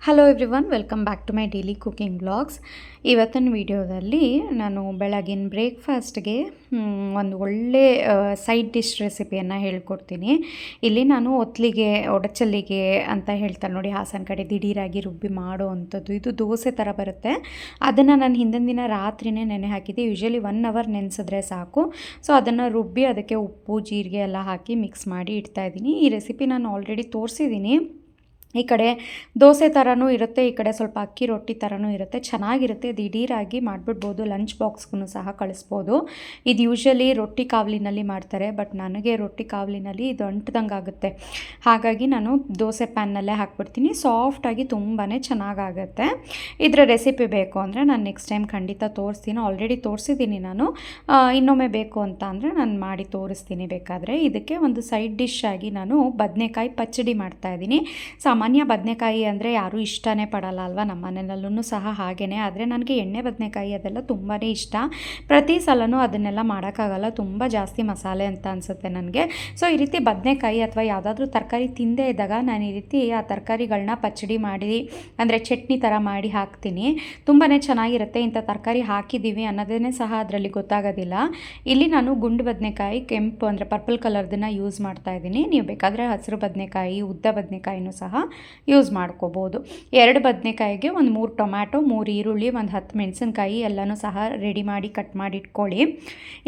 Hello everyone, welcome back to my daily cooking blogs. ಇವತ್ತಿನ ವಿಡಿಯೋದಲ್ಲಿ ನಾನು ಬೆಳಗಿನ ಬ್ರೇಕ್ಫಾಸ್ಟ್ಗೆ ಒಂದು ಒಳ್ಳೆ ಸೈಡ್ ಡಿಶ್ ರೆಸಿಪಿಯನ್ನು ಹೇಳ್ಕೊಡ್ತೀನಿ. ಇಲ್ಲಿ ನಾನು ಒಡಚಲ್ಲಿಗೆ ಅಂತ ಹೇಳ್ತಾರೆ ನೋಡಿ, ಹಾಸನ ಕಡೆ ದಿಢೀರಾಗಿ ರುಬ್ಬಿ ಮಾಡೋ ಅಂಥದ್ದು. ಇದು ದೋಸೆ ಥರ ಬರುತ್ತೆ. ಅದನ್ನು ನಾನು ಹಿಂದಿನ ದಿನ ರಾತ್ರಿಯೇ ನೆನೆ ಹಾಕಿದ್ದೆ. ಯೂಶ್ವಲಿ 1 ಅವರ್ ನೆನೆಸಿದ್ರೆ ಸಾಕು. ಸೊ ಅದನ್ನು ರುಬ್ಬಿ ಅದಕ್ಕೆ ಉಪ್ಪು ಜೀರಿಗೆ ಎಲ್ಲ ಹಾಕಿ ಮಿಕ್ಸ್ ಮಾಡಿ ಇಡ್ತಾಯಿದ್ದೀನಿ. ಈ ರೆಸಿಪಿ ನಾನು ಆಲ್ರೆಡಿ ತೋರಿಸಿದ್ದೀನಿ. ಈ ಕಡೆ ದೋಸೆ ಥರನೂ ಇರುತ್ತೆ, ಈ ಕಡೆ ಸ್ವಲ್ಪ ಅಕ್ಕಿ ರೊಟ್ಟಿ ಥರನೂ ಇರುತ್ತೆ. ಚೆನ್ನಾಗಿರುತ್ತೆ. ದಿಢೀರಾಗಿ ಮಾಡಿಬಿಡ್ಬೋದು, ಲಂಚ್ ಬಾಕ್ಸ್ಗೂ ಸಹ ಕಳಿಸ್ಬೋದು. ಇದು ಯೂಶ್ವಲಿ ರೊಟ್ಟಿ ಕಾವಲಿನಲ್ಲಿ ಮಾಡ್ತಾರೆ, ಬಟ್ ನನಗೆ ರೊಟ್ಟಿ ಕಾವಲಿನಲ್ಲಿ ಇದು ಅಂಟ್ದಂಗೆ ಆಗುತ್ತೆ. ಹಾಗಾಗಿ ನಾನು ದೋಸೆ ಪ್ಯಾನ್ನಲ್ಲೇ ಹಾಕ್ಬಿಡ್ತೀನಿ. ಸಾಫ್ಟಾಗಿ ತುಂಬಾ ಚೆನ್ನಾಗಾಗುತ್ತೆ. ಇದರ ರೆಸಿಪಿ ಬೇಕು ಅಂದರೆ ನಾನು ನೆಕ್ಸ್ಟ್ ಟೈಮ್ ಖಂಡಿತ ತೋರಿಸ್ತೀನಿ. ಆಲ್ರೆಡಿ ತೋರಿಸಿದ್ದೀನಿ ನಾನು. ಇನ್ನೊಮ್ಮೆ ಬೇಕು ಅಂತ ಅಂದರೆ ನಾನು ಮಾಡಿ ತೋರಿಸ್ತೀನಿ ಬೇಕಾದರೆ. ಇದಕ್ಕೆ ಒಂದು ಸೈಡ್ ಡಿಶ್ ಆಗಿ ನಾನು ಬದನೆಕಾಯಿ ಪಚ್ಚಡಿ ಮಾಡ್ತಾಯಿದ್ದೀನಿ. ಸಾಮಾನ್ಯ ಬದನೆಕಾಯಿ ಅಂದರೆ ಯಾರೂ ಇಷ್ಟನೇ ಪಡಲ್ಲ ಅಲ್ವಾ, ನಮ್ಮ ಮನೆಯಲ್ಲೂ ಸಹ ಹಾಗೆಯೇ. ಆದರೆ ನನಗೆ ಎಣ್ಣೆ ಬದನೆಕಾಯಿ ಅದೆಲ್ಲ ತುಂಬಾ ಇಷ್ಟ. ಪ್ರತಿ ಸಲವೂ ಅದನ್ನೆಲ್ಲ ಮಾಡೋಕ್ಕಾಗಲ್ಲ, ತುಂಬ ಜಾಸ್ತಿ ಮಸಾಲೆ ಅಂತ ಅನಿಸುತ್ತೆ ನನಗೆ. ಸೊ ಈ ರೀತಿ ಬದನೆಕಾಯಿ ಅಥವಾ ಯಾವುದಾದ್ರೂ ತರಕಾರಿ ತಿಂದೇ ಇದ್ದಾಗ ನಾನು ಈ ರೀತಿ ಆ ತರಕಾರಿಗಳನ್ನ ಪಚ್ಚಡಿ ಮಾಡಿ, ಅಂದರೆ ಚಟ್ನಿ ಥರ ಮಾಡಿ ಹಾಕ್ತೀನಿ. ತುಂಬಾ ಚೆನ್ನಾಗಿರುತ್ತೆ. ಇಂಥ ತರಕಾರಿ ಹಾಕಿದ್ದೀವಿ ಅನ್ನೋದೇ ಸಹ ಅದರಲ್ಲಿ ಗೊತ್ತಾಗೋದಿಲ್ಲ. ಇಲ್ಲಿ ನಾನು ಗುಂಡು ಬದನೆಕಾಯಿ, ಕೆಂಪು ಅಂದರೆ ಪರ್ಪಲ್ ಕಲರ್ದನ್ನು ಯೂಸ್ ಮಾಡ್ತಾಯಿದ್ದೀನಿ. ನೀವು ಬೇಕಾದರೆ ಹಸಿರು ಬದನೆಕಾಯಿ, ಉದ್ದ ಬದನೆಕಾಯಿನೂ ಸಹ ಯೂಸ್ ಮಾಡ್ಕೋಬೋದು. 2 ಬದನೆಕಾಯಿಗೆ ಒಂದು 3 ಟೊಮ್ಯಾಟೊ, 3 ಈರುಳ್ಳಿ, ಒಂದು 10 ಮೆಣಸಿನ್ಕಾಯಿ ಎಲ್ಲನೂ ಸಹ ರೆಡಿ ಮಾಡಿ ಕಟ್ ಮಾಡಿ ಇಟ್ಕೊಳ್ಳಿ.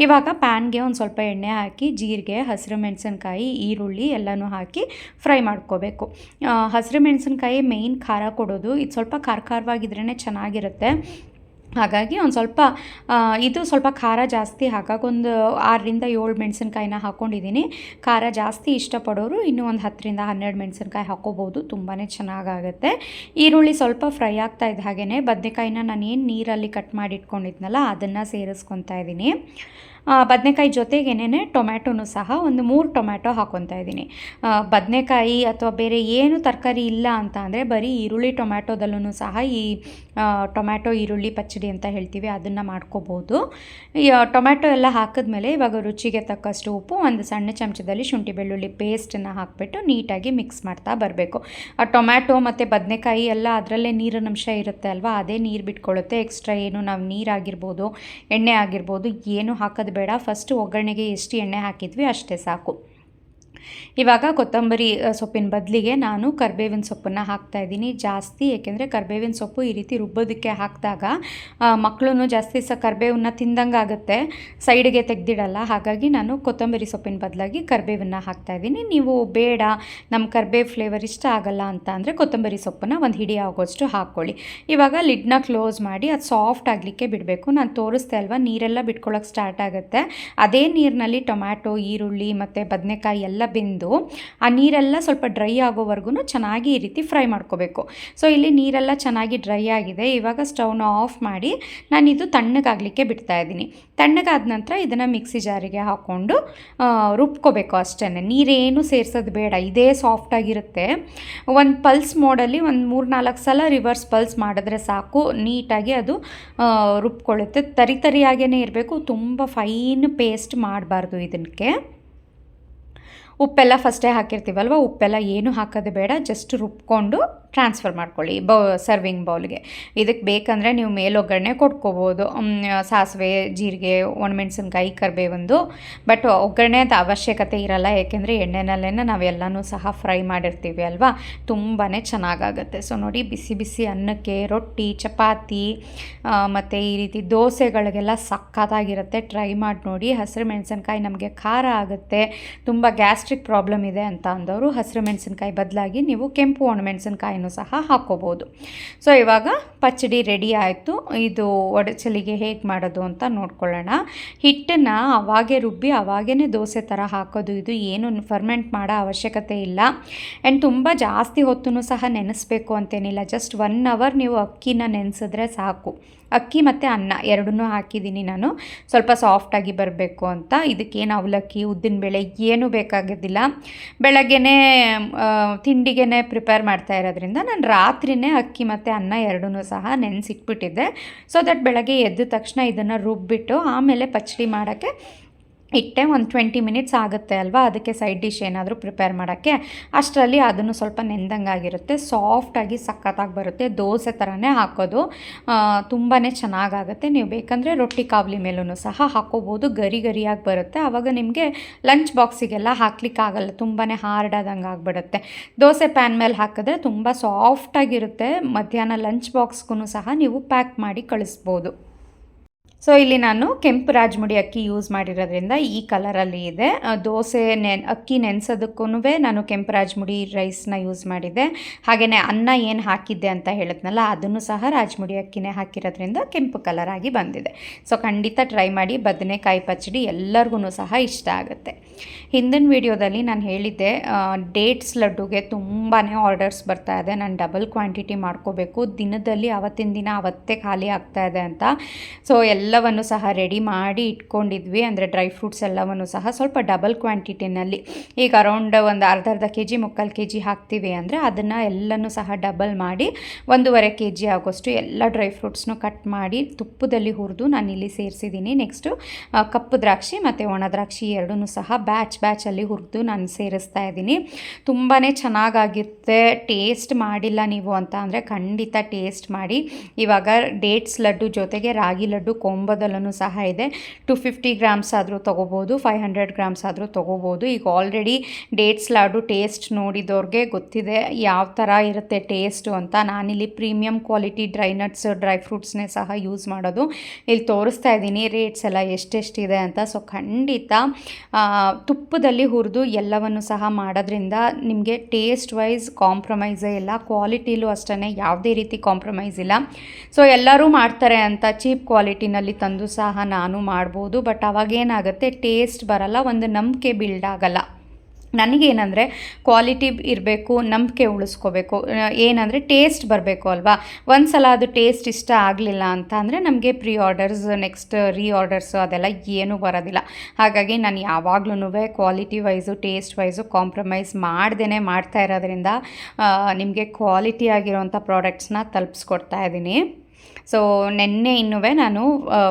ಇವಾಗ ಪ್ಯಾನ್ಗೆ ಒಂದು ಸ್ವಲ್ಪ ಎಣ್ಣೆ ಹಾಕಿ ಜೀರಿಗೆ, ಹಸಿರು ಮೆಣಸಿನ್ಕಾಯಿ, ಈರುಳ್ಳಿ ಎಲ್ಲನೂ ಹಾಕಿ ಫ್ರೈ ಮಾಡ್ಕೋಬೇಕು. ಹಸಿರು ಮೆಣಸಿನ್ಕಾಯಿ ಮೇಯ್ನ್ ಖಾರ ಕೊಡೋದು. ಇದು ಸ್ವಲ್ಪ ಖಾರವಾಗಿದ್ರೇ ಚೆನ್ನಾಗಿರುತ್ತೆ. ಹಾಗಾಗಿ ಒಂದು ಸ್ವಲ್ಪ ಇದು ಸ್ವಲ್ಪ ಖಾರ ಜಾಸ್ತಿ, ಹಾಗಾಗಿ ಒಂದು 6ರಿಂದ 7 ಮೆಣಸಿನ್ಕಾಯಿನ ಹಾಕ್ಕೊಂಡಿದ್ದೀನಿ. ಖಾರ ಜಾಸ್ತಿ ಇಷ್ಟಪಡೋರು ಇನ್ನೂ ಒಂದು 10ರಿಂದ 12 ಮೆಣಸಿನ್ಕಾಯಿ ಹಾಕ್ಕೋಬೋದು, ತುಂಬಾ ಚೆನ್ನಾಗಾಗುತ್ತೆ. ಈರುಳ್ಳಿ ಸ್ವಲ್ಪ ಫ್ರೈ ಆಗ್ತಾ ಇದ್ದ ಹಾಗೆಯೇ ಬದನೆಕಾಯಿನ ನಾನು ಏನು ನೀರಲ್ಲಿ ಕಟ್ ಮಾಡಿ ಇಟ್ಕೊಂಡಿದ್ನಲ್ಲ ಅದನ್ನು ಸೇರಿಸ್ಕೊತಾ ಇದ್ದೀನಿ. ಬದನೆಕಾಯಿ ಜೊತೆಗೇನೆ ಟೊಮ್ಯಾಟೊನೂ ಸಹ ಒಂದು 3 ಟೊಮ್ಯಾಟೊ ಹಾಕ್ಕೊತಾ ಇದ್ದೀನಿ. ಬದನೆಕಾಯಿ ಅಥವಾ ಬೇರೆ ಏನು ತರಕಾರಿ ಇಲ್ಲ ಅಂತ ಅಂದರೆ ಬರೀ ಈರುಳ್ಳಿ ಟೊಮ್ಯಾಟೊದಲ್ಲೂ ಸಹ ಈ ಟೊಮ್ಯಾಟೊ ಈರುಳ್ಳಿ ಪಚ್ಚಡಿ ಅಂತ ಹೇಳ್ತೀವಿ, ಅದನ್ನು ಮಾಡ್ಕೋಬೋದು. ಟೊಮ್ಯಾಟೊ ಎಲ್ಲ ಹಾಕಿದ್ಮೇಲೆ ಇವಾಗ ರುಚಿಗೆ ತಕ್ಕಷ್ಟು ಉಪ್ಪು, ಒಂದು ಸಣ್ಣ ಚಮಚದಲ್ಲಿ ಶುಂಠಿ ಬೆಳ್ಳುಳ್ಳಿ ಪೇಸ್ಟನ್ನು ಹಾಕಿಬಿಟ್ಟು ನೀಟಾಗಿ ಮಿಕ್ಸ್ ಮಾಡ್ತಾ ಬರಬೇಕು. ಆ ಟೊಮ್ಯಾಟೊ ಮತ್ತು ಬದನೆಕಾಯಿ ಎಲ್ಲ ಅದರಲ್ಲೇ ನೀರಿನ ಅಂಶ ಇರುತ್ತೆ ಅಲ್ವಾ, ಅದೇ ನೀರು ಬಿಟ್ಕೊಳ್ಳುತ್ತೆ. ಎಕ್ಸ್ಟ್ರಾ ಏನು ನಾವು ನೀರಾಗಿರ್ಬೋದು, ಎಣ್ಣೆ ಆಗಿರ್ಬೋದು ಏನು ಹಾಕೋದು ಬೇಡ. ಫಸ್ಟ್ ಒಗ್ಗರಣೆಗೆ ಎಷ್ಟು ಎಣ್ಣೆ ಹಾಕಿದ್ವಿ ಅಷ್ಟೇ ಸಾಕು. ಇವಾಗ ಕೊತ್ತಂಬರಿ ಸೊಪ್ಪಿನ ಬದಲಿಗೆ ನಾನು ಕರಿಬೇವಿನ ಸೊಪ್ಪನ್ನು ಹಾಕ್ತಾಯಿದ್ದೀನಿ ಜಾಸ್ತಿ. ಏಕೆಂದರೆ ಕರಿಬೇವಿನ ಸೊಪ್ಪು ಈ ರೀತಿ ರುಬ್ಬೋದಕ್ಕೆ ಹಾಕಿದಾಗ ಮಕ್ಕಳು ಜಾಸ್ತಿ ಕರಿಬೇವನ್ನ ತಿಂದಂಗೆ ಆಗುತ್ತೆ, ಸೈಡಿಗೆ ತೆಗೆದಿಡಲ್ಲ. ಹಾಗಾಗಿ ನಾನು ಕೊತ್ತಂಬರಿ ಸೊಪ್ಪಿನ ಬದಲಾಗಿ ಕರಿಬೇವನ್ನ ಹಾಕ್ತಾಯಿದ್ದೀನಿ. ನೀವು ಬೇಡ ನಮ್ಮ ಕರಿಬೇವು ಫ್ಲೇವರ್ ಇಷ್ಟ ಆಗಲ್ಲ ಅಂತ ಅಂದರೆ ಕೊತ್ತಂಬರಿ ಸೊಪ್ಪನ್ನು ಒಂದು ಹಿಡಿ ಆಗೋಷ್ಟು ಹಾಕ್ಕೊಳ್ಳಿ. ಇವಾಗ ಲಿಡ್ನ ಕ್ಲೋಸ್ ಮಾಡಿ ಅದು ಸಾಫ್ಟ್ ಆಗಲಿಕ್ಕೆ ಬಿಡಬೇಕು. ನಾನು ತೋರಿಸ್ದೆ ಅಲ್ವಾ, ನೀರೆಲ್ಲ ಬಿಟ್ಕೊಳ್ಳೋಕೆ ಸ್ಟಾರ್ಟ್ ಆಗುತ್ತೆ. ಅದೇ ನೀರಿನಲ್ಲಿ ಟೊಮ್ಯಾಟೊ, ಈರುಳ್ಳಿ ಮತ್ತು ಬದನೆಕಾಯಿ ಎಲ್ಲ ಬೆಂದು ಆ ನೀರೆಲ್ಲ ಸ್ವಲ್ಪ ಡ್ರೈ ಆಗೋವರೆಗೂ ಚೆನ್ನಾಗಿ ಈ ರೀತಿ ಫ್ರೈ ಮಾಡ್ಕೋಬೇಕು. ಸೊ ಇಲ್ಲಿ ನೀರೆಲ್ಲ ಚೆನ್ನಾಗಿ ಡ್ರೈ ಆಗಿದೆ. ಇವಾಗ ಸ್ಟವ್ನ ಆಫ್ ಮಾಡಿ ನಾನಿದು ತಣ್ಣಗಾಗಲಿಕ್ಕೆ ಬಿಡ್ತಾ ಇದ್ದೀನಿ. ತಣ್ಣಗಾದ ನಂತರ ಇದನ್ನು ಮಿಕ್ಸಿ ಜಾರಿಗೆ ಹಾಕ್ಕೊಂಡು ರುಬ್ಕೋಬೇಕು ಅಷ್ಟೇ. ನೀರೇನು ಸೇರಿಸೋದು ಬೇಡ, ಇದೇ ಸಾಫ್ಟಾಗಿರುತ್ತೆ. ಒಂದು ಪಲ್ಸ್ ಮೋಡಲ್ಲಿ ಒಂದು 3-4 ಸಲ ರಿವರ್ಸ್ ಪಲ್ಸ್ ಮಾಡಿದ್ರೆ ಸಾಕು, ನೀಟಾಗಿ ಅದು ರುಬ್ಕೊಳ್ಳುತ್ತೆ. ತರಿಯಾಗೇ ಇರಬೇಕು, ತುಂಬ ಫೈನ್ ಪೇಸ್ಟ್ ಮಾಡಬಾರ್ದು. ಇದಕ್ಕೆ ಉಪ್ಪೆಲ್ಲ ಫಸ್ಟೇ ಹಾಕಿರ್ತೀವಲ್ವ, ಉಪ್ಪೆಲ್ಲ ಏನು ಹಾಕೋದು ಬೇಡ. ಜಸ್ಟ್ ರುಬ್ಕೊಂಡು ಟ್ರಾನ್ಸ್ಫರ್ ಮಾಡ್ಕೊಳ್ಳಿ ಸರ್ವಿಂಗ್ ಬೌಲ್ಗೆ. ಇದಕ್ಕೆ ಬೇಕಂದರೆ ನೀವು ಮೇಲೊಗ್ಗರಣೆ ಕೊಟ್ಕೋಬೋದು, ಸಾಸಿವೆ, ಜೀರಿಗೆ, ಒಣಮೆಣಸಿನ್ಕಾಯಿ, ಕರಿಬೇವೊಂದು. ಬಟ್ ಒಗ್ಗರಣೆ ಅಂತ ಅವಶ್ಯಕತೆ ಇರಲ್ಲ, ಏಕೆಂದರೆ ಎಣ್ಣೆನಲ್ಲೇ ನಾವೆಲ್ಲನೂ ಸಹ ಫ್ರೈ ಮಾಡಿರ್ತೀವಿ ಅಲ್ವಾ, ತುಂಬಾ ಚೆನ್ನಾಗಾಗುತ್ತೆ. ಸೊ ನೋಡಿ, ಬಿಸಿ ಬಿಸಿ ಅನ್ನಕ್ಕೆ, ರೊಟ್ಟಿ, ಚಪಾತಿ ಮತ್ತು ಈ ರೀತಿ ದೋಸೆಗಳಿಗೆಲ್ಲ ಸಕ್ಕತ್ತಾಗಿರುತ್ತೆ. ಟ್ರೈ ಮಾಡಿ ನೋಡಿ. ಹಸಿರು ಮೆಣಸಿನ್ಕಾಯಿ ನಮಗೆ ಖಾರ ಆಗುತ್ತೆ, ತುಂಬ ಗ್ಯಾಸ್ಟ್ರಿಕ್ ಪ್ರಾಬ್ಲಮ್ ಇದೆ ಅಂತ ಅಂದವರು ಹಸಿರು ಮೆಣಸಿನ್ಕಾಯಿ ಬದಲಾಗಿ ನೀವು ಕೆಂಪು ಒಣಮೆಣಸಿನ್ಕಾಯಿನೂ ಸಹ ಹಾಕ್ಕೋಬೋದು. ಸೊ ಇವಾಗ ಪಚ್ಚಡಿ ರೆಡಿ ಆಯಿತು. ಇದು ಒಡಚಲಿಗೆ ಹೇಗೆ ಮಾಡೋದು ಅಂತ ನೋಡ್ಕೊಳ್ಳೋಣ. ಹಿಟ್ಟನ್ನು ಅವಾಗೇ ರುಬ್ಬಿ ಅವಾಗೇ ದೋಸೆ ಥರ ಹಾಕೋದು. ಇದು ಏನು ಫರ್ಮೆಂಟ್ ಮಾಡೋ ಅವಶ್ಯಕತೆ ಇಲ್ಲ. ಆ್ಯಂಡ್ ತುಂಬ ಜಾಸ್ತಿ ಹೊತ್ತೂ ಸಹ ನೆನೆಸ್ಬೇಕು ಅಂತೇನಿಲ್ಲ. ಜಸ್ಟ್ 1 ಅವರ್ ನೀವು ಅಕ್ಕಿನ ನೆನೆಸಿದ್ರೆ ಸಾಕು. ಅಕ್ಕಿ ಮತ್ತು ಅನ್ನ ಎರಡನ್ನೂ ಹಾಕಿದ್ದೀನಿ ನಾನು, ಸ್ವಲ್ಪ ಸಾಫ್ಟಾಗಿ ಬರಬೇಕು ಅಂತ. ಇದಕ್ಕೇನು ಅವಲಕ್ಕಿ, ಉದ್ದಿನಬೇಳೆ ಏನೂ ಬೇಕಾಗೋದಿಲ್ಲ. ಬೆಳಗ್ಗೆನೇ ತಿಂಡಿಗೆ ಪ್ರಿಪೇರ್ ಮಾಡ್ತಾ ಇರೋದ್ರಿಂದ ನಾನು ರಾತ್ರಿಯೇ ಅಕ್ಕಿ ಮತ್ತು ಅನ್ನ ಎರಡನ್ನೂ ಸಹ ನೆನೆಸಿಟ್ಬಿಟ್ಟಿದ್ದೆ. ಸೊ ದಟ್ ಬೆಳಗ್ಗೆ ಎದ್ದ ತಕ್ಷಣ ಇದನ್ನು ರುಬ್ಬಿಟ್ಟು ಆಮೇಲೆ ಪಚ್ಚಡಿ ಮಾಡೋಕ್ಕೆ ಇಟ್ಟೆ. ಒಂದು 20 ಮಿನಿಟ್ಸ್ ಆಗುತ್ತೆ ಅಲ್ವಾ, ಅದಕ್ಕೆ ಸೈಡ್ ಡಿಶ್ ಏನಾದರೂ ಪ್ರಿಪೇರ್ ಮಾಡೋಕ್ಕೆ. ಅಷ್ಟರಲ್ಲಿ ಅದನ್ನು ಸ್ವಲ್ಪ ನೆಂದಂಗಾಗಿರುತ್ತೆ, ಸಾಫ್ಟಾಗಿ ಸಖತ್ತಾಗಿ ಬರುತ್ತೆ. ದೋಸೆ ಥರನೇ ಹಾಕೋದು, ತುಂಬಾ ಚೆನ್ನಾಗಾಗುತ್ತೆ. ನೀವು ಬೇಕಂದರೆ ರೊಟ್ಟಿ ಕಾವಲಿ ಮೇಲೂ ಸಹ ಹಾಕೋಬೋದು, ಗರಿ ಗರಿಯಾಗಿ ಬರುತ್ತೆ. ಆವಾಗ ನಿಮಗೆ ಲಂಚ್ ಬಾಕ್ಸಿಗೆಲ್ಲ ಹಾಕ್ಲಿಕ್ಕಾಗಲ್ಲ, ತುಂಬಾ ಹಾರ್ಡ್ ಆದಂಗೆ ಆಗಿಬಿಡುತ್ತೆ. ದೋಸೆ ಪ್ಯಾನ್ ಮೇಲೆ ಹಾಕಿದ್ರೆ ತುಂಬ ಸಾಫ್ಟಾಗಿರುತ್ತೆ. ಮಧ್ಯಾಹ್ನ ಲಂಚ್ ಬಾಕ್ಸ್ಗೂ ಸಹ ನೀವು ಪ್ಯಾಕ್ ಮಾಡಿ ಕಳಿಸ್ಬೋದು. ಸೊ ಇಲ್ಲಿ ನಾನು ಕೆಂಪು ರಾಜ್ಮುಡಿ ಅಕ್ಕಿ ಯೂಸ್ ಮಾಡಿರೋದ್ರಿಂದ ಈ ಕಲರಲ್ಲಿ ಇದೆ. ದೋಸೆ ಅಕ್ಕಿ ನೆನೆಸೋದಕ್ಕೂ ನಾನು ಕೆಂಪು ರಾಜ್ಮುಡಿ ರೈಸ್ನ ಯೂಸ್ ಮಾಡಿದ್ದೆ. ಹಾಗೆಯೇ ಅನ್ನ ಏನು ಹಾಕಿದ್ದೆ ಅಂತ ಹೇಳಿದ್ನಲ್ಲ, ಅದನ್ನು ಸಹ ರಾಜ್ಮುಡಿ ಅಕ್ಕಿನೇ ಹಾಕಿರೋದ್ರಿಂದ ಕೆಂಪು ಕಲರ್ ಆಗಿ ಬಂದಿದೆ. ಸೊ ಖಂಡಿತ ಟ್ರೈ ಮಾಡಿ. ಬದನೆಕಾಯಿ ಪಚ್ಚಡಿ ಎಲ್ಲರಿಗೂ ಸಹ ಇಷ್ಟ ಆಗುತ್ತೆ. ಹಿಂದಿನ ವಿಡಿಯೋದಲ್ಲಿ ನಾನು ಹೇಳಿದ್ದೆ ಡೇಟ್ಸ್ ಲಡ್ಡುಗೆ ತುಂಬಾ ಆರ್ಡರ್ಸ್ ಬರ್ತಾ ಇದೆ, ನಾನು ಡಬಲ್ ಕ್ವಾಂಟಿಟಿ ಮಾಡ್ಕೋಬೇಕು, ದಿನದಲ್ಲಿ ಅವತ್ತಿನ ದಿನ ಅವತ್ತೇ ಖಾಲಿ ಆಗ್ತಾ ಇದೆ ಅಂತ. ಸೊ ಎಲ್ಲವನ್ನು ಸಹ ರೆಡಿ ಮಾಡಿ ಇಟ್ಕೊಂಡಿದ್ವಿ. ಅಂದರೆ ಡ್ರೈ ಫ್ರೂಟ್ಸ್ ಎಲ್ಲವನ್ನು ಸಹ ಸ್ವಲ್ಪ ಡಬಲ್ ಕ್ವಾಂಟಿಟಿನಲ್ಲಿ, ಈಗ ಅರೌಂಡ್ ಒಂದು ಅರ್ಧ kg 3/4 kg ಹಾಕ್ತೀವಿ ಅಂದರೆ ಅದನ್ನು ಎಲ್ಲನೂ ಸಹ ಡಬಲ್ ಮಾಡಿ 1.5 kg ಆಗೋಷ್ಟು ಎಲ್ಲ ಡ್ರೈ ಫ್ರೂಟ್ಸ್ನು ಕಟ್ ಮಾಡಿ ತುಪ್ಪದಲ್ಲಿ ಹುರಿದು ನಾನು ಇಲ್ಲಿ ಸೇರಿಸಿದ್ದೀನಿ. ನೆಕ್ಸ್ಟು ಕಪ್ಪು ದ್ರಾಕ್ಷಿ ಮತ್ತು ಒಣ ದ್ರಾಕ್ಷಿ ಎರಡೂ ಸಹ ಬ್ಯಾಚಲ್ಲಿ ಹುರಿದು ನಾನು ಸೇರಿಸ್ತಾ ಇದ್ದೀನಿ. ತುಂಬಾ ಚೆನ್ನಾಗಾಗಿರುತ್ತೆ. ಟೇಸ್ಟ್ ಮಾಡಿಲ್ಲ ನೀವು ಅಂತ ಅಂದರೆ ಖಂಡಿತ ಟೇಸ್ಟ್ ಮಾಡಿ. ಇವಾಗ ಡೇಟ್ಸ್ ಲಡ್ಡು ಜೊತೆಗೆ ರಾಗಿ ಲಡ್ಡು ಕೊಂಬದಲ್ಲೂ ಸಹ ಇದೆ. 250 ಗ್ರಾಮ್ಸ್ ಆದರೂ ತೊಗೋಬೋದು, 500 ಗ್ರಾಮ್ಸ್ ಆದರೂ ತೊಗೋಬೋದು. ಈಗ ಆಲ್ರೆಡಿ ಡೇಟ್ಸ್ ಲಾಡು ಟೇಸ್ಟ್ ನೋಡಿದವ್ರಿಗೆ ಗೊತ್ತಿದೆ ಯಾವ ಥರ ಇರುತ್ತೆ ಟೇಸ್ಟು ಅಂತ. ನಾನಿಲ್ಲಿ premium quality dry nuts dry ಫ್ರೂಟ್ಸ್ನೇ ಸಹ ಯೂಸ್ ಮಾಡೋದು. ಇಲ್ಲಿ ತೋರಿಸ್ತಾ ಇದ್ದೀನಿ ರೇಟ್ಸ್ ಎಲ್ಲ ಎಷ್ಟೆಷ್ಟಿದೆ ಅಂತ. ಸೊ ಖಂಡಿತ ತುಪ್ಪದಲ್ಲಿ ಹುರಿದು ಎಲ್ಲವನ್ನು ಸಹ ಮಾಡೋದ್ರಿಂದ ನಿಮಗೆ ಟೇಸ್ಟ್ ವೈಸ್ ಕಾಂಪ್ರಮೈಸೇ ಇಲ್ಲ, ಕ್ವಾಲಿಟಿಲೂ ಅಷ್ಟೇ ಯಾವುದೇ ರೀತಿ ಕಾಂಪ್ರಮೈಸ್ ಇಲ್ಲ. ಸೊ ಎಲ್ಲರೂ ಮಾಡ್ತಾರೆ ಅಂತ ಚೀಪ್ ಕ್ವಾಲಿಟಿನಲ್ಲಿ ತಂದು ಸಹ ನಾನು ಮಾಡ್ಬೋದು, ಬಟ್ ಅವಾಗೇನಾಗುತ್ತೆ ಟೇಸ್ಟ್ ಬರಲ್ಲ, ಒಂದು ನಂಬಿಕೆ ಬಿಲ್ಡ್ ಆಗಲ್ಲ. ನನಗೇನಂದರೆ ಕ್ವಾಲಿಟಿ ಇರಬೇಕು, ನಂಬಿಕೆ ಉಳಿಸ್ಕೋಬೇಕು, ಏನಂದರೆ ಟೇಸ್ಟ್ ಬರಬೇಕು ಅಲ್ವಾ. ಒಂದು ಸಲ ಅದು ಟೇಸ್ಟ್ ಇಷ್ಟ ಆಗಲಿಲ್ಲ ಅಂತ ಅಂದರೆ ನಮಗೆ ಪ್ರೀ ಆರ್ಡರ್ಸ್ ನೆಕ್ಸ್ಟ್ ರೀಆರ್ಡರ್ಸು ಅದೆಲ್ಲ ಏನೂ ಬರೋದಿಲ್ಲ. ಹಾಗಾಗಿ ನಾನು ಯಾವಾಗ್ಲೂ quality wise taste wise compromise ಮಾಡ್ದೇ ಮಾಡ್ತಾ ಇರೋದ್ರಿಂದ ನಿಮಗೆ ಕ್ವಾಲಿಟಿ ಆಗಿರೋವಂಥ ಪ್ರಾಡಕ್ಟ್ಸ್ನ ತಲುಪಿಸ್ಕೊಡ್ತಾ ಇದ್ದೀನಿ. ಸೊ ನೆನ್ನೆ ನಾನು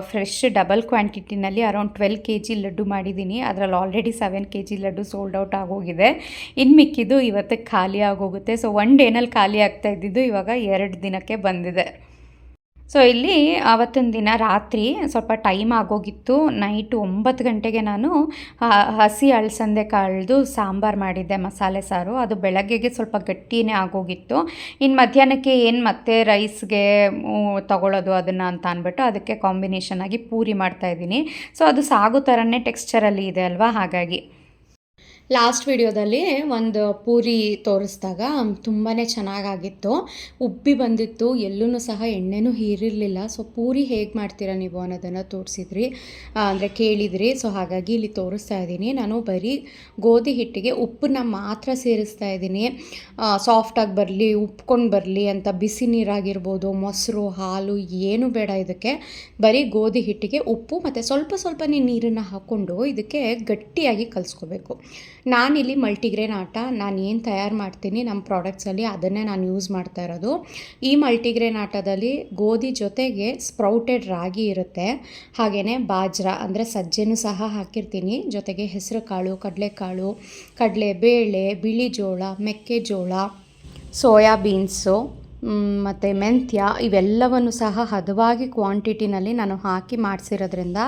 ಫ್ರೆಶ್ ಡಬಲ್ ಕ್ವಾಂಟಿಟಿನಲ್ಲಿ ಅರೌಂಡ್ 12 kg ಲಡ್ಡು ಮಾಡಿದ್ದೀನಿ. ಅದರಲ್ಲಿ already 7 kg laddu sold out ಆಗೋಗಿದೆ. ಇನ್ನು ಮಿಕ್ಕಿದ್ದು ಇವತ್ತಿಗೆ ಖಾಲಿ ಆಗೋಗುತ್ತೆ. ಸೊ 1 ಡೇನಲ್ಲಿ ಖಾಲಿ ಆಗ್ತಾ ಇದ್ದಿದ್ದು ಇವಾಗ 2 ದಿನಕ್ಕೆ ಬಂದಿದೆ. ಸೊ ಇಲ್ಲಿ ಆವತ್ತಿನ ದಿನ ರಾತ್ರಿ ಸ್ವಲ್ಪ ಟೈಮ್ ಆಗೋಗಿತ್ತು. ನೈಟ್ 9 ಗಂಟೆಗೆ ನಾನು ಹಸಿ ಅಳಸಂದೆ ಕಾಳ್ದು ಸಾಂಬಾರು ಮಾಡಿದ್ದೆ, ಮಸಾಲೆ ಸಾರು. ಅದು ಬೆಳಗ್ಗೆಗೆ ಸ್ವಲ್ಪ ಗಟ್ಟಿನೇ ಆಗೋಗಿತ್ತು. ಇನ್ನು ಮಧ್ಯಾಹ್ನಕ್ಕೆ ಏನು ಮತ್ತೆ ರೈಸ್ಗೆ ತಗೊಳ್ಳೋದು ಅದನ್ನು ಅಂತ ಅಂದ್ಬಿಟ್ಟು ಅದಕ್ಕೆ ಕಾಂಬಿನೇಷನ್ ಆಗಿ ಪೂರಿ ಮಾಡ್ತಾಯಿದ್ದೀನಿ. ಸೊ ಅದು ಸಾಗು ಥರನೇ ಟೆಕ್ಸ್ಚರಲ್ಲಿ ಇದೆ ಅಲ್ವಾ, ಹಾಗಾಗಿ. ಲಾಸ್ಟ್ ವಿಡಿಯೋದಲ್ಲಿ ಒಂದು ಪೂರಿ ತೋರಿಸಿದಾಗ ತುಂಬಾ ಚೆನ್ನಾಗಾಗಿತ್ತು, ಉಬ್ಬಿ ಬಂದಿತ್ತು, ಎಲ್ಲೂ ಸಹ ಎಣ್ಣೆನೂ ಹೀರಿರಲಿಲ್ಲ. ಸೊ ಪೂರಿ ಹೇಗೆ ಮಾಡ್ತೀರಾ ನೀವು ಅನ್ನೋದನ್ನು ತೋರಿಸಿದ್ರಿ, ಅಂದರೆ ಕೇಳಿದ್ರಿ. ಸೊ ಹಾಗಾಗಿ ಇಲ್ಲಿ ತೋರಿಸ್ತಾ ಇದ್ದೀನಿ. ನಾನು ಬರೀ ಗೋಧಿ ಹಿಟ್ಟಿಗೆ ಉಪ್ಪನ್ನ ಮಾತ್ರ ಸೇರಿಸ್ತಾ ಇದ್ದೀನಿ, ಸಾಫ್ಟಾಗಿ ಬರಲಿ, ಉಪ್ಕೊಂಡು ಬರಲಿ ಅಂತ. ಬಿಸಿ ನೀರಾಗಿರ್ಬೋದು, ಮೊಸರು, ಹಾಲು ಏನೂ ಬೇಡ ಇದಕ್ಕೆ. ಬರೀ ಗೋಧಿ ಹಿಟ್ಟಿಗೆ ಉಪ್ಪು ಮತ್ತು ಸ್ವಲ್ಪ ನೀರನ್ನು ಹಾಕ್ಕೊಂಡು ಇದಕ್ಕೆ ಗಟ್ಟಿಯಾಗಿ ಕಲಿಸ್ಕೋಬೇಕು. ನಾನಿಲ್ಲಿ ಮಲ್ಟಿಗ್ರೇನ್ ಆಟ ನಾನು ಏನು ತಯಾರು ಮಾಡ್ತೀನಿ ನಮ್ಮ ಪ್ರಾಡಕ್ಟ್ಸಲ್ಲಿ ಅದನ್ನೇ ನಾನು ಯೂಸ್ ಮಾಡ್ತಾ ಇರೋದು. ಈ ಮಲ್ಟಿಗ್ರೇನ್ ಆಟದಲ್ಲಿ ಗೋಧಿ ಜೊತೆಗೆ ಸ್ಪ್ರೌಟೆಡ್ ರಾಗಿ ಇರುತ್ತೆ, ಹಾಗೆಯೇ ಬಾಜ್ರಾ ಅಂದರೆ ಸಜ್ಜೆನೂ ಸಹ ಹಾಕಿರ್ತೀನಿ, ಜೊತೆಗೆ ಹೆಸರು ಕಾಳು, ಕಡಲೆಕಾಳು, ಕಡಲೆಬೇಳೆ, ಬಿಳಿ ಜೋಳ, ಮೆಕ್ಕೆಜೋಳ, ಸೋಯಾ ಬೀನ್ಸು ಮತ್ತು ಮೆಂತ್ಯ ಇವೆಲ್ಲವನ್ನು ಸಹ ಹದವಾಗಿ ಕ್ವಾಂಟಿಟಿನಲ್ಲಿ ನಾನು ಹಾಕಿ ಮಾಡಿಸಿರೋದ್ರಿಂದ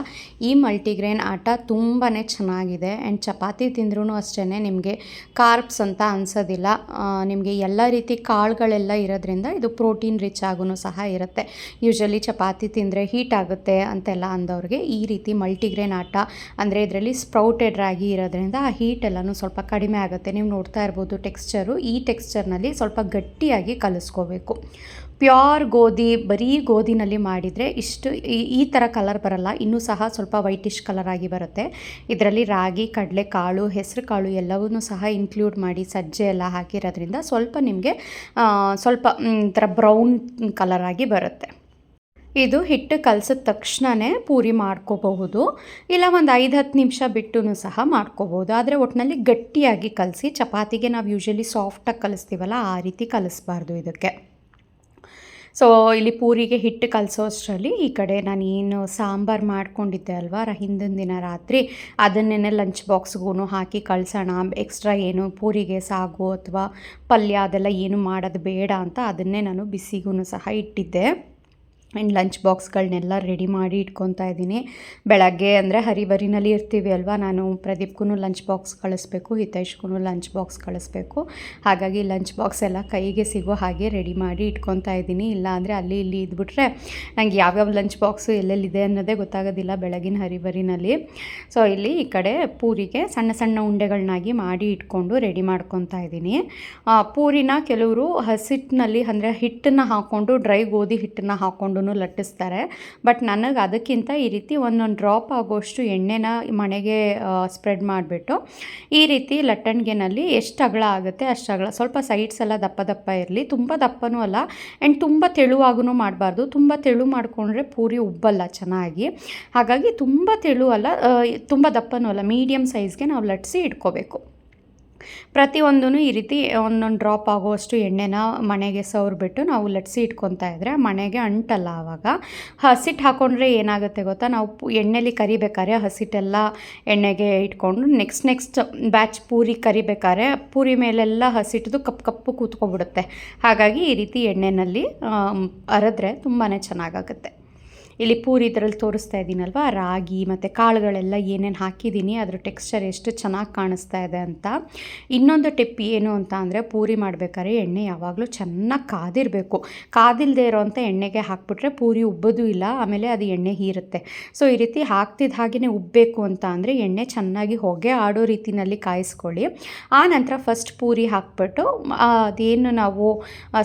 ಈ ಮಲ್ಟಿಗ್ರೇನ್ ಆಟ ತುಂಬಾ ಚೆನ್ನಾಗಿದೆ. ಆ್ಯಂಡ್ ಚಪಾತಿ ತಿಂದ್ರೂ ಅಷ್ಟೇ ನಿಮಗೆ ಕಾರ್ಬ್ಸ್ ಅಂತ ಅನಿಸೋದಿಲ್ಲ. ನಿಮಗೆ ಎಲ್ಲ ರೀತಿ ಕಾಳುಗಳೆಲ್ಲ ಇರೋದ್ರಿಂದ ಇದು ಪ್ರೋಟೀನ್ ರಿಚ್ ಆಗೂ ಸಹ ಇರುತ್ತೆ. ಯೂಶ್ವಲಿ ಚಪಾತಿ ತಿಂದರೆ ಹೀಟ್ ಆಗುತ್ತೆ ಅಂತೆಲ್ಲ ಅಂದವ್ರಿಗೆ ಈ ರೀತಿ ಮಲ್ಟಿಗ್ರೇನ್ ಆಟ ಅಂದರೆ ಇದರಲ್ಲಿ ಸ್ಪ್ರೌಟೆಡ್ ರಾಗಿ ಇರೋದ್ರಿಂದ ಆ ಹೀಟೆಲ್ಲನೂ ಸ್ವಲ್ಪ ಕಡಿಮೆ ಆಗುತ್ತೆ. ನೀವು ನೋಡ್ತಾ ಇರ್ಬೋದು ಟೆಕ್ಸ್ಚರು, ಈ ಟೆಕ್ಸ್ಚರ್ನಲ್ಲಿ ಸ್ವಲ್ಪ ಗಟ್ಟಿಯಾಗಿ ಕಲಿಸ್ಕೋಬೇಕು. ಪ್ಯೂರ್ ಗೋಧಿ, ಬರೀ ಗೋಧಿನಲ್ಲಿ ಮಾಡಿದರೆ ಇಷ್ಟು ಈ ಥರ ಕಲರ್ ಬರಲ್ಲ, ಇನ್ನೂ ಸಹ ಸ್ವಲ್ಪ ವೈಟಿಶ್ ಕಲರ್ ಆಗಿ ಬರುತ್ತೆ. ಇದರಲ್ಲಿ ರಾಗಿ, ಕಡಲೆ ಕಾಳು, ಹೆಸರು ಕಾಳು ಎಲ್ಲವನ್ನೂ ಸಹ ಇನ್ಕ್ಲೂಡ್ ಮಾಡಿ ಸಜ್ಜೆ ಎಲ್ಲ ಹಾಕಿರೋದ್ರಿಂದ ಸ್ವಲ್ಪ ನಿಮಗೆ ಸ್ವಲ್ಪ ಥರ ಬ್ರೌನ್ ಕಲರ್ ಆಗಿ ಬರುತ್ತೆ. ಇದು ಹಿಟ್ಟು ಕಲಸಿದ ತಕ್ಷಣವೇ ಪೂರಿ ಮಾಡ್ಕೋಬಹುದು, ಇಲ್ಲ ಒಂದು 5-10 ನಿಮಿಷ ಬಿಟ್ಟು ಸಹ ಮಾಡ್ಕೋಬೋದು. ಆದರೆ ಒಟ್ಟಿನಲ್ಲಿ ಗಟ್ಟಿಯಾಗಿ ಕಲಸಿ, ಚಪಾತಿಗೆ ನಾವು ಯೂಶ್ವಲಿ ಸಾಫ್ಟಾಗಿ ಕಲಿಸ್ತೀವಲ್ಲ ಆ ರೀತಿ ಕಲಿಸ್ಬಾರ್ದು ಇದಕ್ಕೆ. ಸೊ ಇಲ್ಲಿ ಪೂರಿಗೆ ಹಿಟ್ಟು ಕಲಸೋ ಅಷ್ಟರಲ್ಲಿ ಈ ಕಡೆ ನಾನು ಏನು ಸಾಂಬಾರು ಮಾಡ್ಕೊಂಡಿದ್ದೆ ಅಲ್ವಾ ಹಿಂದಿನ ದಿನ ರಾತ್ರಿ, ಅದನ್ನೇ ಲಂಚ್ ಬಾಕ್ಸ್ಗೂ ಹಾಕಿ ಕಳ್ಸೋಣ. ಎಕ್ಸ್ಟ್ರಾ ಏನು ಪೂರಿಗೆ ಸಾಗು ಅಥವಾ ಪಲ್ಯ ಅದೆಲ್ಲ ಏನು ಮಾಡೋದು ಬೇಡ ಅಂತ ಅದನ್ನೇ ನಾನು ಬಿಸಿಗೂ ಸಹ ಇಟ್ಟಿದ್ದೆ. ಆ್ಯಂಡ್ ಲಂಚ್ ಬಾಕ್ಸ್ಗಳನ್ನೆಲ್ಲ ರೆಡಿ ಮಾಡಿ ಇಟ್ಕೊತಾ ಇದ್ದೀನಿ. ಬೆಳಗ್ಗೆ ಅಂದರೆ ಹರಿಬರಿನಲ್ಲಿ ಇರ್ತೀವಿ ಅಲ್ವಾ, ನಾನು ಪ್ರದೀಪ್ಗೂ ಲಂಚ್ ಬಾಕ್ಸ್ ಕಳಿಸ್ಬೇಕು, ಹಿತೈಷ್ಗೂ ಲಂಚ್ ಬಾಕ್ಸ್ ಕಳಿಸ್ಬೇಕು. ಹಾಗಾಗಿ ಲಂಚ್ ಬಾಕ್ಸ್ ಎಲ್ಲ ಕೈಗೆ ಸಿಗೋ ಹಾಗೆ ರೆಡಿ ಮಾಡಿ ಇಟ್ಕೊತಾ ಇದ್ದೀನಿ. ಇಲ್ಲ ಅಂದರೆ ಅಲ್ಲಿ ಇಲ್ಲಿ ಇದ್ಬಿಟ್ರೆ ನನಗೆ ಯಾವ್ಯಾವ ಲಂಚ್ ಬಾಕ್ಸು ಎಲ್ಲೆಲ್ಲಿದೆ ಅನ್ನೋದೇ ಗೊತ್ತಾಗೋದಿಲ್ಲ ಬೆಳಗಿನ ಹರಿಬರಿನಲ್ಲಿ. ಸೊ ಇಲ್ಲಿ ಈ ಕಡೆ ಪೂರಿಗೆ ಸಣ್ಣ ಸಣ್ಣ ಉಂಡೆಗಳನ್ನಾಗಿ ಮಾಡಿ ಇಟ್ಕೊಂಡು ರೆಡಿ ಮಾಡ್ಕೊತಾ ಇದ್ದೀನಿ. ಪೂರಿನ ಕೆಲವರು ಹಸಿಟ್ಟಿನಲ್ಲಿ ಅಂದರೆ ಹಿಟ್ಟನ್ನು ಹಾಕ್ಕೊಂಡು ಡ್ರೈ ಗೋಧಿ ಹಿಟ್ಟನ್ನು ಹಾಕ್ಕೊಂಡು ಲಟ್ಟಿಸ್ತಾರೆ. ಬಟ್ ನನಗೆ ಅದಕ್ಕಿಂತ ಈ ರೀತಿ ಒಂದೊಂದು ಡ್ರಾಪ್ ಆಗೋಷ್ಟು ಎಣ್ಣೆನ ಮನೆಗೆ ಸ್ಪ್ರೆಡ್ ಮಾಡಿಬಿಟ್ಟು ಈ ರೀತಿ ಲಟ್ಟಣಿಗೆನಲ್ಲಿ ಎಷ್ಟು ಅಗಲ ಆಗುತ್ತೆ ಅಷ್ಟು ಅಗಲ, ಸ್ವಲ್ಪ ಸೈಡ್ಸ್ ಎಲ್ಲ ದಪ್ಪ ದಪ್ಪ ಇರಲಿ, ತುಂಬ ದಪ್ಪನೂ ಅಲ್ಲ ಆ್ಯಂಡ್ ತುಂಬ ತೆಳುವಾಗೂ ಮಾಡಬಾರ್ದು. ತುಂಬ ತೆಳು ಮಾಡಿಕೊಂಡ್ರೆ ಪೂರಿ ಉಬ್ಬಲ್ಲ ಚೆನ್ನಾಗಿ. ಹಾಗಾಗಿ ತುಂಬ ತೆಳು ಅಲ್ಲ, ತುಂಬ ದಪ್ಪನೂ ಅಲ್ಲ, ಮೀಡಿಯಮ್ ಸೈಜ್ಗೆ ನಾವು ಲಟ್ಟಿಸಿ ಇಟ್ಕೋಬೇಕು. ಪ್ರತಿಯೊಂದೂ ಈ ರೀತಿ ಒಂದೊಂದು ಡ್ರಾಪ್ ಆಗುವಷ್ಟು ಎಣ್ಣೆನ ಮನೆಗೆ ಸವರ್ಬಿಟ್ಟು ನಾವು ಲಟ್ಸಿ ಇಟ್ಕೊತಾ ಇದ್ದರೆ ಮನೆಗೆ ಅಂಟಲ್ಲ. ಆವಾಗ ಹಸಿಟ್ಟು ಹಾಕ್ಕೊಂಡ್ರೆ ಏನಾಗುತ್ತೆ ಗೊತ್ತಾ, ನಾವು ಎಣ್ಣೆಲಿ ಕರಿಬೇಕಾದ್ರೆ ಹಸಿಟ್ಟೆಲ್ಲ ಎಣ್ಣೆಗೆ ಇಟ್ಕೊಂಡು ನೆಕ್ಸ್ಟ್ ಬ್ಯಾಚ್ ಪೂರಿ ಕರಿಬೇಕಾದ್ರೆ ಪೂರಿ ಮೇಲೆಲ್ಲ ಹಸಿಟ್ಟದು ಕಪ್ಪು ಕೂತ್ಕೊಬಿಡುತ್ತೆ. ಹಾಗಾಗಿ ಈ ರೀತಿ ಎಣ್ಣೆಯಲ್ಲಿ ಅರೆದ್ರೆ ತುಂಬಾ ಚೆನ್ನಾಗಾಗುತ್ತೆ. ಇಲ್ಲಿ ಪೂರಿ ಇದರಲ್ಲಿ ತೋರಿಸ್ತಾ ಇದ್ದೀನಲ್ವ, ರಾಗಿ ಮತ್ತು ಕಾಳುಗಳೆಲ್ಲ ಏನೇನು ಹಾಕಿದ್ದೀನಿ, ಅದ್ರ ಟೆಕ್ಸ್ಚರ್ ಎಷ್ಟು ಚೆನ್ನಾಗಿ ಕಾಣಿಸ್ತಾ ಇದೆ ಅಂತ. ಇನ್ನೊಂದು ಟಿಪ್ ಏನು ಅಂತ ಅಂದರೆ, ಪೂರಿ ಮಾಡಬೇಕಾದ್ರೆ ಎಣ್ಣೆ ಯಾವಾಗಲೂ ಚೆನ್ನಾಗಿ ಕಾದಿರಬೇಕು. ಕಾದಿಲ್ಲದೆ ಇರೋವಂಥ ಎಣ್ಣೆಗೆ ಹಾಕ್ಬಿಟ್ರೆ ಪೂರಿ ಉಬ್ಬೋದು ಇಲ್ಲ, ಆಮೇಲೆ ಅದು ಎಣ್ಣೆ ಹೀರುತ್ತೆ. ಸೊ ಈ ರೀತಿ ಹಾಕ್ತಿದ್ದ ಹಾಗೆಯೇ ಉಬ್ಬಬೇಕು ಅಂತ ಅಂದರೆ ಎಣ್ಣೆ ಚೆನ್ನಾಗಿ ಹೊಗೆ ಆಡೋ ರೀತಿಯಲ್ಲಿ ಕಾಯಿಸ್ಕೊಳ್ಳಿ. ಆ ನಂತರ ಫಸ್ಟ್ ಪೂರಿ ಹಾಕ್ಬಿಟ್ಟು ಅದೇನು ನಾವು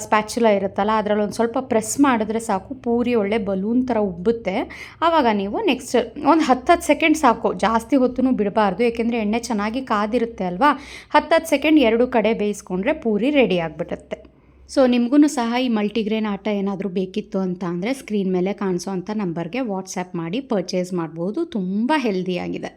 ಸ್ಪ್ಯಾಚುಲ ಇರುತ್ತಲ್ಲ ಅದರಲ್ಲಿ ಒಂದು ಸ್ವಲ್ಪ ಪ್ರೆಸ್ ಮಾಡಿದ್ರೆ ಸಾಕು, ಪೂರಿ ಒಳ್ಳೆ ಬಲೂನ್ ಥರ ಉಬ್ಬುತ್ತೆ. ಆವಾಗ ನೀವು ನೆಕ್ಸ್ಟ್ ಒಂದು 10 ಸೆಕೆಂಡ್ ಸಾಕು, ಜಾಸ್ತಿ ಹೊತ್ತು ಬಿಡಬಾರ್ದು, ಏಕೆಂದರೆ ಎಣ್ಣೆ ಚೆನ್ನಾಗಿ ಕಾದಿರುತ್ತೆ ಅಲ್ವಾ. 10 ಸೆಕೆಂಡ್ ಎರಡು ಕಡೆ ಬೇಯಿಸ್ಕೊಂಡ್ರೆ ಪೂರಿ ರೆಡಿ ಆಗಿಬಿಡುತ್ತೆ. ಸೊ ನಿಮಗೂ ಸಹ ಈ ಮಲ್ಟಿಗ್ರೇನ್ ಆಟ ಏನಾದರೂ ಬೇಕಿತ್ತು ಅಂತ ಅಂದರೆ ಸ್ಕ್ರೀನ್ ಮೇಲೆ ಕಾಣಿಸೋ ಅಂಥ ನಂಬರ್ಗೆ ವಾಟ್ಸಪ್ ಮಾಡಿ ಪರ್ಚೇಸ್ ಮಾಡ್ಬೋದು. ತುಂಬ ಹೆಲ್ದಿಯಾಗಿದೆ.